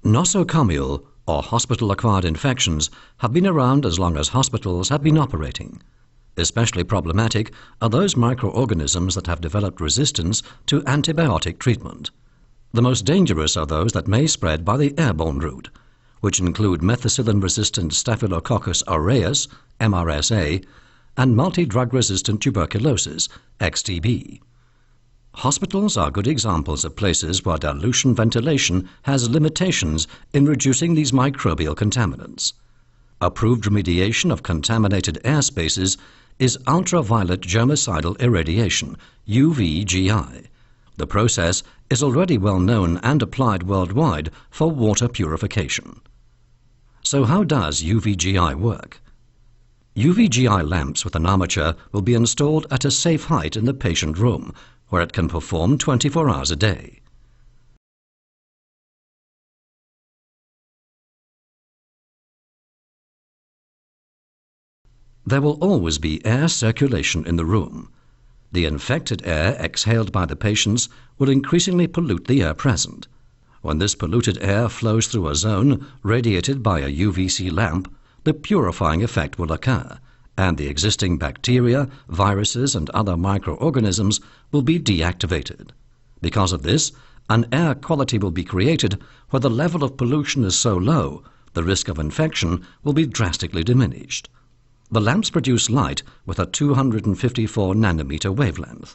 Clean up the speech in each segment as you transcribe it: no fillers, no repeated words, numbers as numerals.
Nosocomial, or hospital-acquired infections, have been around as long as hospitals have been operating. Especially problematic are those microorganisms that have developed resistance to antibiotic treatment. The most dangerous are those that may spread by the airborne route, which include methicillin-resistant Staphylococcus aureus, MRSA, and multi-drug-resistant tuberculosis, XTB. Hospitals are good examples of places where dilution ventilation has limitations in reducing these microbial contaminants. Approved remediation of contaminated air spaces is ultraviolet germicidal irradiation, UVGI. The process is already well known and applied worldwide for water purification. So how does UVGI work? UVGI lamps with an armature will be installed at a safe height in the patient room, where it can perform 24 hours a day. There will always be air circulation in the room. The infected air exhaled by the patients will increasingly pollute the air present. When this polluted air flows through a zone radiated by a UVC lamp, the purifying effect will occur, and the existing bacteria, viruses, and other microorganisms will be deactivated. Because of this, an air quality will be created where the level of pollution is so low, the risk of infection will be drastically diminished. The lamps produce light with a 254 nanometer wavelength.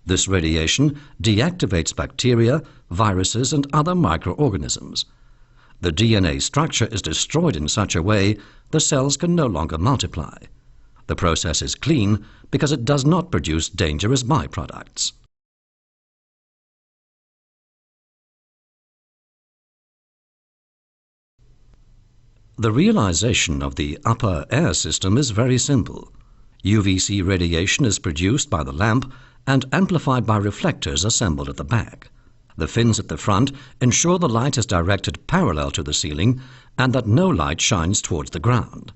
This radiation deactivates bacteria, viruses, and other microorganisms. The DNA structure is destroyed in such a way the cells can no longer multiply. The process is clean because it does not produce dangerous byproducts. The realization of the upper air system is very simple. UVC radiation is produced by the lamp and amplified by reflectors assembled at the back. The fins at the front ensure the light is directed parallel to the ceiling and that no light shines towards the ground.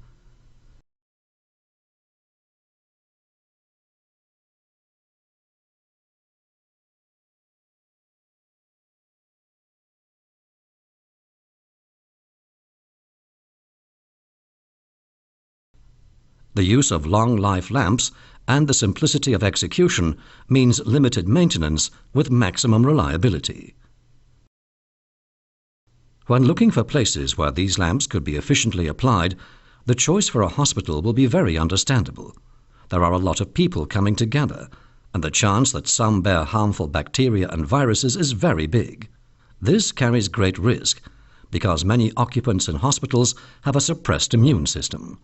The use of long-life lamps and the simplicity of execution means limited maintenance with maximum reliability. When looking for places where these lamps could be efficiently applied, the choice for a hospital will be very understandable. There are a lot of people coming together, and the chance that some bear harmful bacteria and viruses is very big. This carries great risk, because many occupants in hospitals have a suppressed immune system.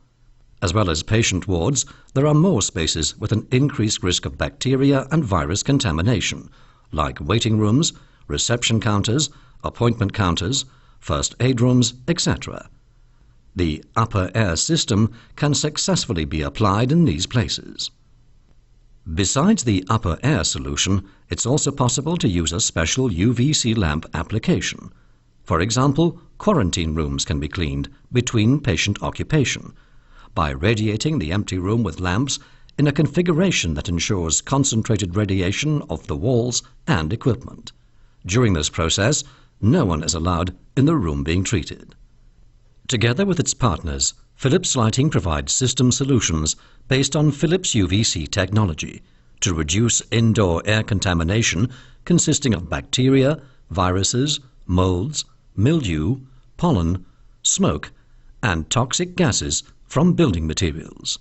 As well as patient wards, there are more spaces with an increased risk of bacteria and virus contamination, like waiting rooms, reception counters, appointment counters, first aid rooms, etc. The upper air system can successfully be applied in these places. Besides the upper air solution, it's also possible to use a special UVC lamp application. For example, quarantine rooms can be cleaned between patient occupation by radiating the empty room with lamps in a configuration that ensures concentrated radiation of the walls and equipment. During this process, no one is allowed in the room being treated. Together with its partners, Philips Lighting provides system solutions based on Philips UVC technology to reduce indoor air contamination consisting of bacteria, viruses, molds, mildew, pollen, smoke, and toxic gases from building materials.